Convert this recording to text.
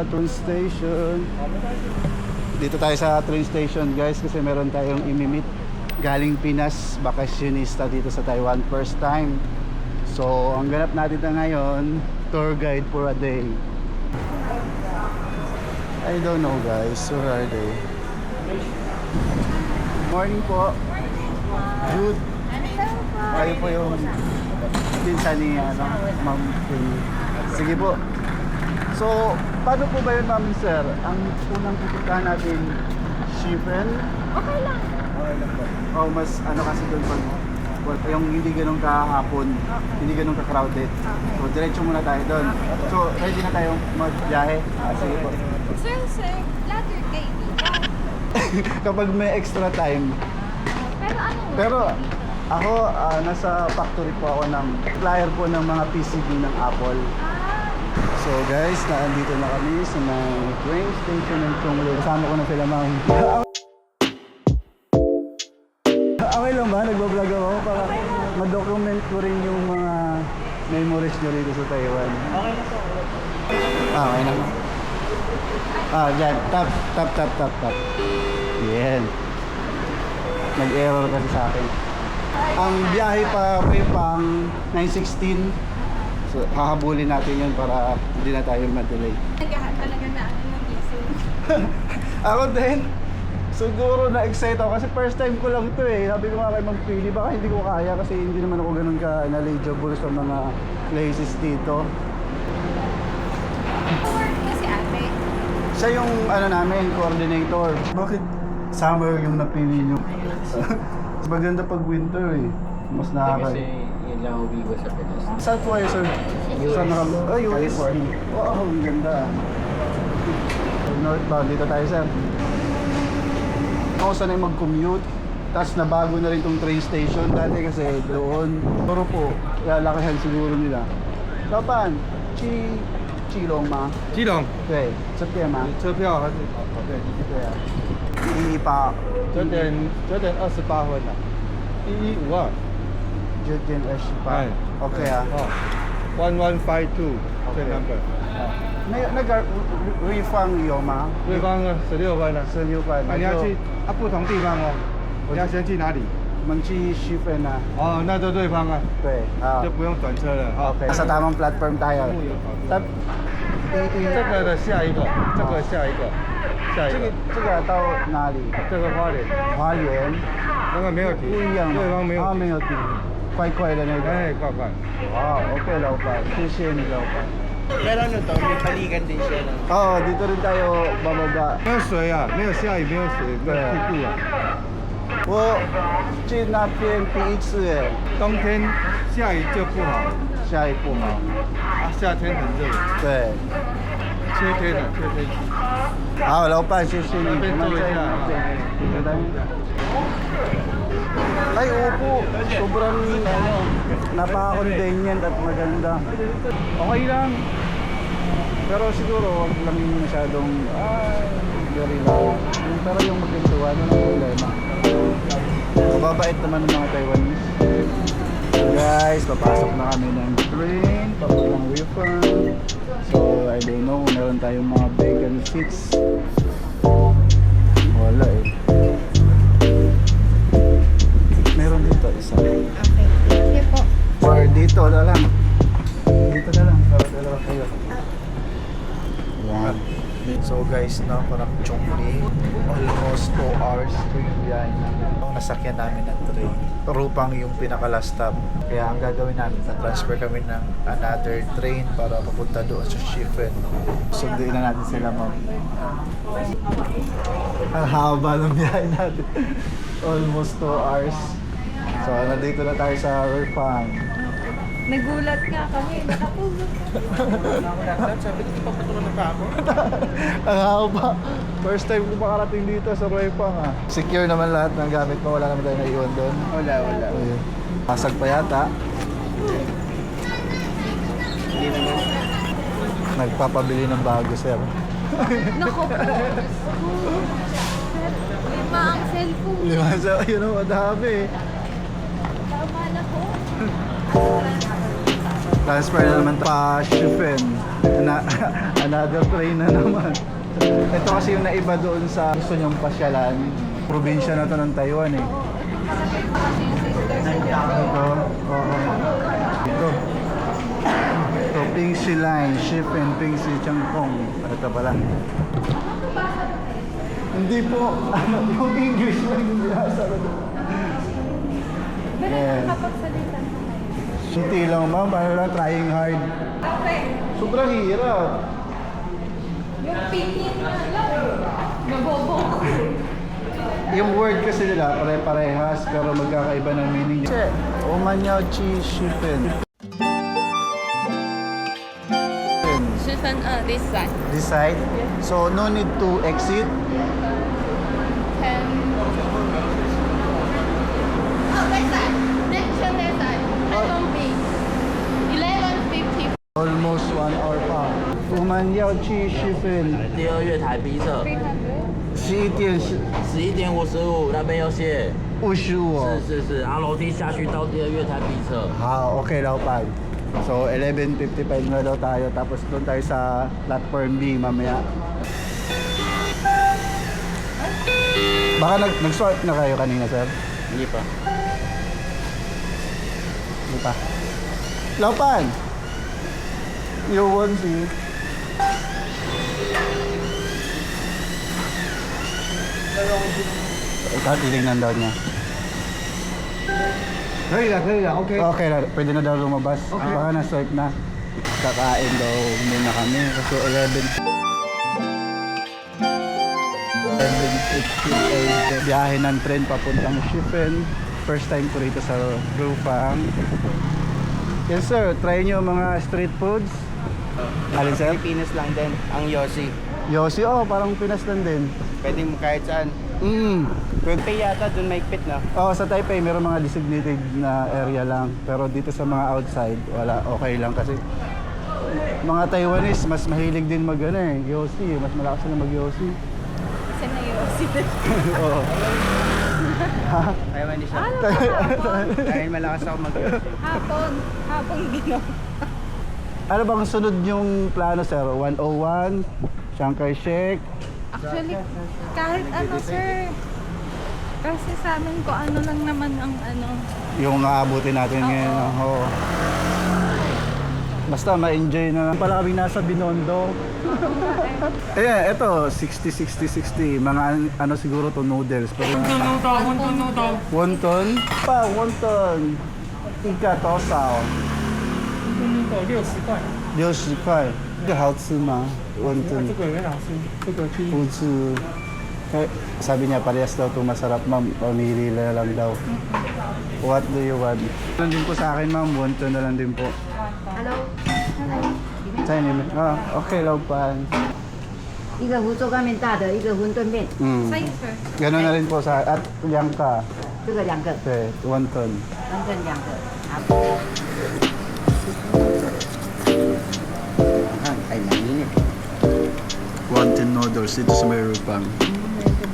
sa train station. Dito tayo sa train station guys kasi meron tayong imimit galing Pinas, bakasyonista dito sa Taiwan, first time. So ang ganap natin na ngayon, tour guide for a day. I don't know guys, where are they? Morning po. Good. Kayo po yung pinsan ni Ma'am Queen. Sige po. So, paano po ba yun, Ma'am Sir? Ang unang pupuntahan natin, Shifen? Okay lang. Okay lang po. O mas ano kasi doon pag yung hindi ganun kahapon, hindi ganun ka-crowded. So, diretso muna tayo doon. So, ready na tayong magbiyahe? Sige po. Sir, latter day dito. Kapag may extra time. Pero ano? Pero ako, nasa factory po ako ng supplier po ng mga PCB ng Apple. So guys, naandito na kami sa may train station ng Chonglu. Kasama ko na sila, Ma'am. Okay lang ba? Nagbablog ako para ma-document ko rin yung mga memories nyo rito sa Taiwan. Okay na po. Okay na. Dyan. Tap. Yan. Nag-error kasi sa akin. Ang biyahe pa pang 9:16. So, hahabulin natin yun para hindi na tayo ma-delay. Nagahan talaga na ano yung gising. Ako din. Siguro na-excite ako kasi first time ko lang ito eh. Sabi ko nga kay magpili, baka hindi ko kaya kasi hindi naman ako ganun ka-knowledgeable sa mga places dito. Work kasi ate. Siya yung namin, coordinator. Bakit summer yung napili nyo? Mas maganda pag winter eh. Mas nakaka... Kasi yun lang uwi ko sa Pinas. Saan po kayo, sir? Saan nakam... Ay, US. Wow, ang ganda. Northbound, dito tayo, sir. Ako sanay mag-commute. Tapos nabago na rin tong train station. Dati kasi doon. Pero po, lalakihan siguro nila. Kapan? Chilong ma? 基隆，对，这边吗？车票还是对对啊。118 9:28分的，1152， 9:28 Okay ah. 1152这 number， 那个瑞芳有吗？对方呢16分呢， 16分。你要去不同地方哦，你要先去哪里？我们去西分啊。哦，那就对方啊，对啊。就不用转车了。 Okay. Nasa tamang platform tayo. Tap, 这个的下一个，这个下一个，下一个，这个到哪里？这个花莲，花莲。那个没有停，不一样。对方没有停，没有停。快快的那个。哎，快快。Wow, okay, 老板。谢谢你，老板。 Pero ano to, may balikan din siya ng... Oo, dito rin tayo bababa. 没有水啊，没有下雨，没有水，没有瀑布啊。我去那边第一次哎，冬天下雨就不好，下一步嘛。夏天很热，对。缺天了，缺天气。好，老板，谢谢你。那边坐一下。 Ay, opo. Sobrang napaka-convenient at maganda. Okay lang. Pero siguro, wag lang yung masyadong, very loud. Pero yung magkintuan, ano ang problema? Mababait naman ng mga Taiwanese. So guys, papasok na kami ng train, papuntang refund. So, I don't know, meron tayong mga vacant seats. Wala eh. Meron dito isa. Okay. Sige po. Or dito na lang. Dito na lang. Para dalawa kayo. Yan. So guys, no, parang Chongli. Almost 2 hours yung biyahe namin. Nasakyan namin ng train. Rupang yung pinaka-last stop. Kaya ang gagawin namin, na-transfer kami ng another train para papunta doon sa Shifen. Sunduin na natin sila, ma'am. Ang haba ng biyahe natin. Almost 2 hours. So, nandito na tayo sa Rupang. Nagulat nga kami. Nakapulot ka. Sabi ko, ipapatuloy na pa ako. Ang haba. First time ko makarating dito sa Rupang ah. Secure naman lahat ng gamit mo. Wala naman tayo naiwan doon. Wala. Ayun. Pasag pa yata. Hindi naman. Nagpapabili ng bago, sir. Nako po. Lima ang cellphone. Yun know, madami. Tama na po. Transfer na naman pa Shifen. Another train na naman. Ito kasi yung naiba doon sa gusto niyong pasyalan. Probinsya na to ng Taiwan eh. Ito, oo. Ito. Ito, Pingxi Line, Shifen, Pingxi, Changpong. Ito pala. Hindi po, ano, yung English lang yung binasa ko. Yeah. Nakapagsalita na kayo. Hindi lang ma'am, ano lang, trying hard. Okay. Sobrang hirap. Yung pinin na lang. Mabobo ko. Yung word kasi nila pare-parehas pero magkakaiba ng meaning. Omanyaw chi shifen. Shifen, this side. This side. So no need to exit. 10. Oh, that side. Next to that side. I don't be. 11:50. Almost 1 hour pa. Omanyaw chi shifen. 第二月台 B 侧， 11:55 那边要卸。 55. 是，然后楼梯下去到第二月台 B 侧。 Okay daw pa. So 11:55 na daw tayo tapos doon tayo sa platform B mamaya. Baka nag-swipe na kayo kanina, sir? Hindi pa. Hindi pa. Laupan! You won't see. Ito, titignan daw niya. Okay. Okay na, pwede na daw lumabas. Baka na-swipe na. Kakain daw muna kami kasi 11:58. Biyahe ng tren papuntang Shifen. First time ko rito sa Rupang. Yes sir, try nyo mga street foods. Alin sir? Pilipinas lang din, ang Yossi. Yossi, oh parang Pinas lang din. Pwede mo kahit saan. Pwede. Taipei yata, dun may pit na. Oh, sa Taipei meron mga designated na area lang. Pero dito sa mga outside, wala, okay lang kasi mga Taiwanese mas mahilig din mag ano eh, Yossi, mas malakas sila mag Yossi. Kasi na-yosi. Oo. Taiwan siya. Ano Dahil malakas ako mag-Yossi. Hapon ginawa. Ano bang sunod yung plano sir? 101, Chiang Kai-shek. Actually, kahit ano sir. Kasi sa amin ko ano lang naman ang ano. Yung aabutin natin ngayon. Oo. Basta ma-enjoy na lang. Pala kami nasa Binondo. Eh, eto, 60. Mga ano siguro to noodles. Pero, wonton. Pa, wonton. Ika tosaw. 60块。这个好吃吗？wonton. 个很好吃，这个去不吃。Eh, sabi niya parehas daw ito masarap ma'am. Pamili na lang daw. What do you want? Lang din po sa akin ma'am. Wonton na lang din po. Hello. Chinese. Okay, laupan. 一个福州干面大的，一个馄饨面， Sa'yo sir. Gano'n na rin po sa at Liangka. 这个两个， Okay, wonton. 馄饨两个。好， Ay, mainit. Wonton noodles dito sa Mayroong. Ito